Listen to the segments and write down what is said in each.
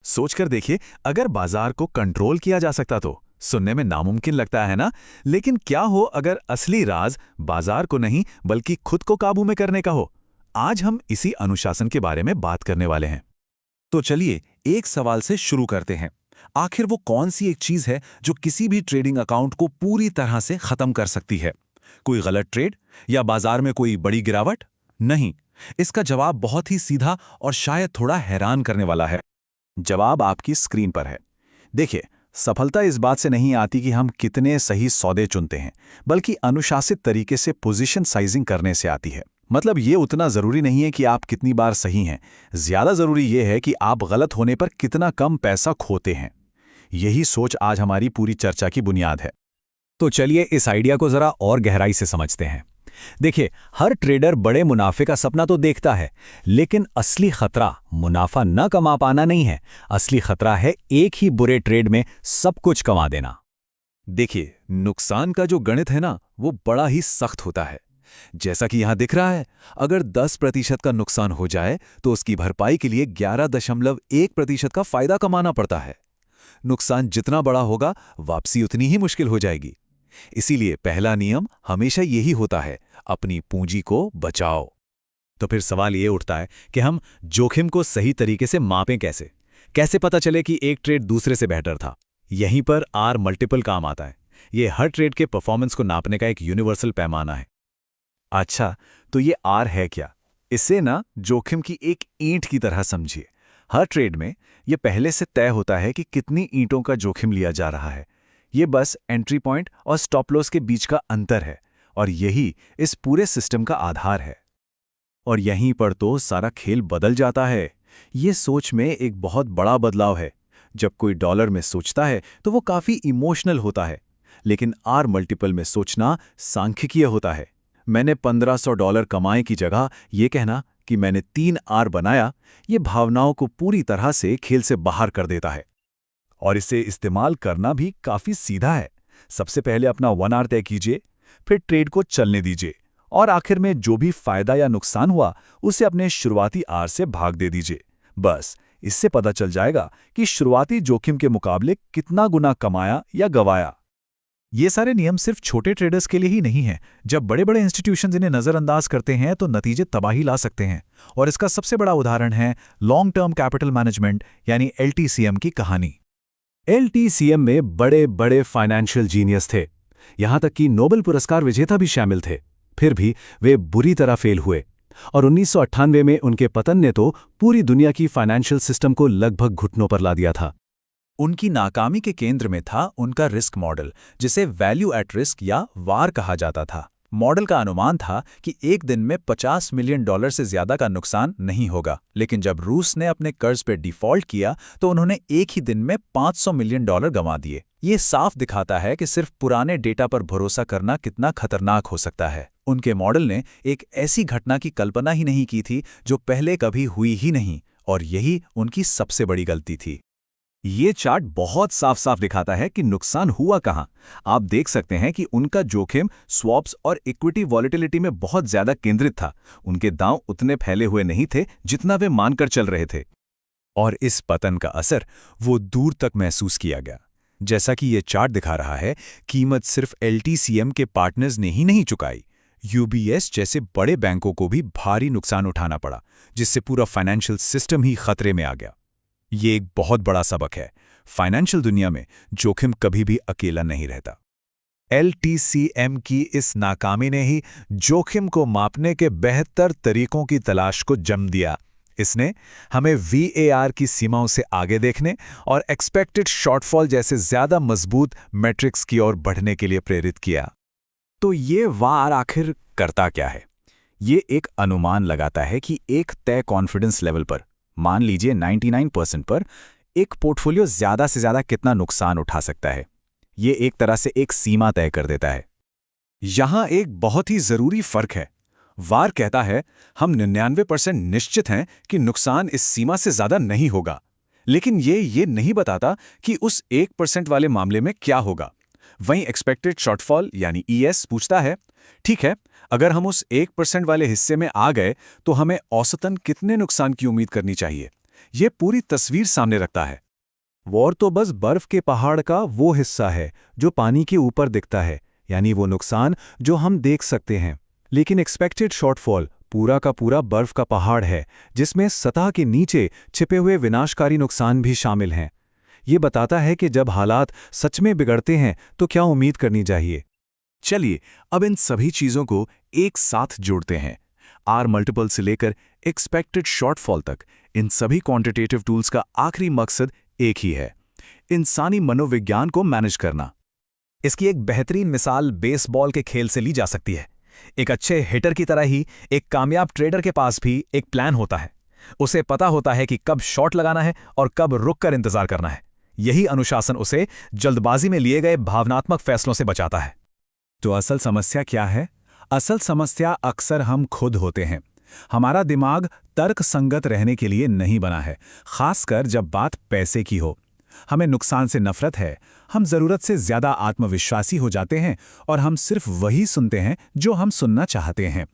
सोचकर देखिए, अगर बाजार को कंट्रोल किया जा सकता तो सुनने में नामुमकिन लगता है ना। लेकिन क्या हो अगर असली राज बाजार को नहीं बल्कि खुद को काबू में करने का हो। आज हम इसी अनुशासन के बारे में बात करने वाले हैं। तो चलिए एक सवाल से शुरू करते हैं। आखिर वो कौन सी एक चीज है जो किसी भी ट्रेडिंग अकाउंट को पूरी तरह से खत्म कर सकती है? कोई गलत ट्रेड या बाजार में कोई बड़ी गिरावट? नहीं। इसका जवाब बहुत ही सीधा और शायद थोड़ा हैरान करने वाला है। जवाब आपकी स्क्रीन पर है। देखिए, सफलता इस बात से नहीं आती कि हम कितने सही सौदे चुनते हैं, बल्कि अनुशासित तरीके से पोजीशन साइजिंग करने से आती है। मतलब ये उतना जरूरी नहीं है कि आप कितनी बार सही हैं, ज्यादा जरूरी ये है कि आप गलत होने पर कितना कम पैसा खोते हैं। यही सोच आज हमारी पूरी चर्चा की बुनियाद है। तो चलिए इस आइडिया को जरा और गहराई से समझते हैं। देखिए, हर ट्रेडर बड़े मुनाफे का सपना तो देखता है, लेकिन असली खतरा मुनाफा न कमा पाना नहीं है। असली खतरा है एक ही बुरे ट्रेड में सब कुछ कमा देना। देखिए, नुकसान का जो गणित है ना, वो बड़ा ही सख्त होता है। जैसा कि यहां दिख रहा है, अगर 10% का नुकसान हो जाए तो उसकी भरपाई के लिए 11.1% का फायदा कमाना पड़ता है। नुकसान जितना बड़ा होगा, वापसी उतनी ही मुश्किल हो जाएगी। इसीलिए पहला नियम हमेशा यही होता है, अपनी पूंजी को बचाओ। तो फिर सवाल ये उठता है कि हम जोखिम को सही तरीके से मापें कैसे? कैसे पता चले कि एक ट्रेड दूसरे से बेहतर था? यहीं पर आर मल्टीपल काम आता है। ये हर ट्रेड के परफॉर्मेंस को नापने का एक यूनिवर्सल पैमाना है। अच्छा, तो ये आर है क्या? इसे ना जोखिम की एक ईंट की तरह समझिए। हर ट्रेड में ये पहले से तय होता है कि कितनी ईंटों का जोखिम लिया जा रहा है। ये बस एंट्री पॉइंट और स्टॉप लॉस के बीच का अंतर है, और यही इस पूरे सिस्टम का आधार है। और यहीं पर तो सारा खेल बदल जाता है। ये सोच में एक बहुत बड़ा बदलाव है। जब कोई डॉलर में सोचता है तो वो काफी इमोशनल होता है, लेकिन आर मल्टीपल में सोचना सांख्यिकीय होता है। मैंने $1500 कमाए की जगह ये कहना कि मैंने 3 आर बनाया, ये भावनाओं को पूरी तरह से खेल से बाहर कर देता है। और इसे इस्तेमाल करना भी काफी सीधा है। सबसे पहले अपना 1 आर तय कीजिए, फिर ट्रेड को चलने दीजिए, और आखिर में जो भी फायदा या नुकसान हुआ उसे अपने शुरुआती आर से भाग दे दीजिए। बस इससे पता चल जाएगा कि शुरुआती जोखिम के मुकाबले कितना गुना कमाया या गवाया। ये सारे नियम सिर्फ छोटे ट्रेडर्स के लिए ही नहीं हैं। जब बड़े बड़े इंस्टीट्यूशंस इन्हें नज़रअंदाज करते हैं तो नतीजे तबाही ला सकते हैं। और इसका सबसे बड़ा उदाहरण है लॉन्ग टर्म कैपिटल मैनेजमेंट यानी LTCM की कहानी। LTCM में बड़े बड़े फाइनेंशियल जीनियस थे, यहां तक कि नोबेल पुरस्कार विजेता भी शामिल थे। फिर भी वे बुरी तरह फेल हुए, और 1998 में उनके पतन ने तो पूरी दुनिया की फाइनेंशियल सिस्टम को लगभग घुटनों पर ला दिया था। उनकी नाकामी के केंद्र में था उनका रिस्क मॉडल, जिसे वैल्यू एट रिस्क या वार कहा जाता था। मॉडल का अनुमान था कि एक दिन में $50 मिलियन से ज्यादा का नुकसान नहीं होगा, लेकिन जब रूस ने अपने कर्ज पर डिफॉल्ट किया तो उन्होंने एक ही दिन में $500 मिलियन गंवा दिए। ये साफ दिखाता है कि सिर्फ पुराने डेटा पर भरोसा करना कितना खतरनाक हो सकता है। उनके मॉडल ने एक ऐसी घटना की कल्पना ही नहीं की थी जो पहले कभी हुई ही नहीं, और यही उनकी सबसे बड़ी गलती थी। ये चार्ट बहुत साफ साफ दिखाता है कि नुकसान हुआ कहां। आप देख सकते हैं कि उनका जोखिम स्वॉप्स और इक्विटी वॉलेटिलिटी में बहुत ज्यादा केंद्रित था। उनके दांव उतने फैले हुए नहीं थे जितना वे मानकर चल रहे थे। और इस पतन का असर वो दूर तक महसूस किया गया। जैसा कि ये चार्ट दिखा रहा है, कीमत सिर्फ LTCM के पार्टनर्स ने ही नहीं चुकाई। UBS जैसे बड़े बैंकों को भी भारी नुकसान उठाना पड़ा, जिससे पूरा फाइनेंशियल सिस्टम ही खतरे में आ गया। ये एक बहुत बड़ा सबक है। फाइनेंशियल दुनिया में जोखिम कभी भी अकेला नहीं रहता। LTCM की इस नाकामी ने ही जोखिम को मापने के बेहतर तरीकों की तलाश को जन्म दिया। इसने हमें VAR की सीमाओं से आगे देखने और एक्सपेक्टेड शॉर्टफॉल जैसे ज्यादा मजबूत मैट्रिक्स की ओर बढ़ने के लिए प्रेरित किया। तो ये वार आखिर करता क्या है? ये एक अनुमान लगाता है कि एक तय कॉन्फिडेंस लेवल पर, मान लीजिए 99% पर, एक पोर्टफोलियो ज्यादा से ज्यादा कितना नुकसान उठा सकता है। ये एक तरह से एक सीमा तय कर देता है। यहां एक बहुत ही जरूरी फर्क है। वार कहता है हम 99% निश्चित हैं कि नुकसान इस सीमा से ज्यादा नहीं होगा, लेकिन ये नहीं बताता कि उस 1% वाले मामले में क्या होगा। वहीं एक्सपेक्टेड शॉर्टफॉल यानी ES पूछता है, ठीक है, अगर हम उस 1% वाले हिस्से में आ गए तो हमें औसतन कितने नुकसान की उम्मीद करनी चाहिए। ये पूरी तस्वीर सामने रखता है। वॉर तो बस बर्फ के पहाड़ का वो हिस्सा है जो पानी के ऊपर दिखता है, यानी वो नुकसान जो हम देख सकते हैं। लेकिन एक्सपेक्टेड शॉर्टफॉल पूरा का पूरा बर्फ का पहाड़ है, जिसमें सतह के नीचे छिपे हुए विनाशकारी नुकसान भी शामिल हैं। ये बताता है कि जब हालात सच में बिगड़ते हैं तो क्या उम्मीद करनी चाहिए। चलिए अब इन सभी चीजों को एक साथ जोड़ते हैं। आर मल्टीपल से लेकर एक्सपेक्टेड शॉर्टफॉल तक इन सभी क्वांटिटेटिव टूल्स का आखिरी मकसद एक ही है, इंसानी मनोविज्ञान को मैनेज करना। इसकी एक बेहतरीन मिसाल बेसबॉल के खेल से ली जा सकती है। एक अच्छे हिटर की तरह ही एक कामयाब ट्रेडर के पास भी एक प्लान होता है। उसे पता होता है कि कब शॉट लगाना है और कब रुककर इंतजार करना है। यही अनुशासन उसे जल्दबाजी में लिए गए भावनात्मक फैसलों से बचाता है। तो असल समस्या क्या है? असल समस्या अक्सर हम खुद होते हैं। हमारा दिमाग तर्क संगत रहने के लिए नहीं बना है, खासकर जब बात पैसे की हो। हमें नुकसान से नफरत है, हम ज़रूरत से ज़्यादा आत्मविश्वासी हो जाते हैं और हम सिर्फ वही सुनते हैं जो हम सुनना चाहते हैं।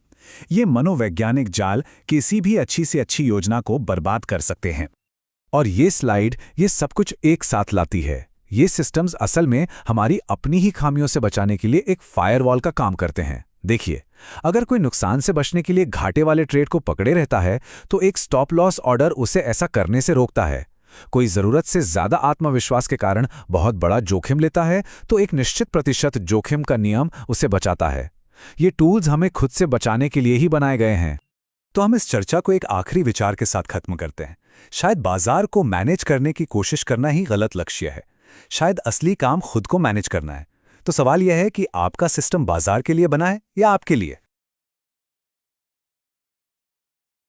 ये मनोवैज्ञानिक जाल किसी भी अच्छी से अच्छी योजना को बर्बाद कर सकते हैं। और ये स्लाइड ये सब कुछ एक साथ लाती है। ये सिस्टम्स असल में हमारी अपनी ही खामियों से बचाने के लिए एक फायरवॉल का काम करते हैं। देखिए, अगर कोई नुकसान से बचने के लिए घाटे वाले ट्रेड को पकड़े रहता है तो एक स्टॉप लॉस ऑर्डर उसे ऐसा करने से रोकता है। कोई ज़रूरत से ज़्यादा आत्मविश्वास के कारण बहुत बड़ा जोखिम लेता है तो एक निश्चित प्रतिशत जोखिम का नियम उसे बचाता है। ये टूल्स हमें खुद से बचाने के लिए ही बनाए गए हैं। तो हम इस चर्चा को एक आखिरी विचार के साथ खत्म करते हैं। शायद बाजार को मैनेज करने की कोशिश करना ही गलत लक्ष्य है। शायद असली काम खुद को मैनेज करना है। तो सवाल यह है कि आपका सिस्टम बाजार के लिए बना है या आपके लिए?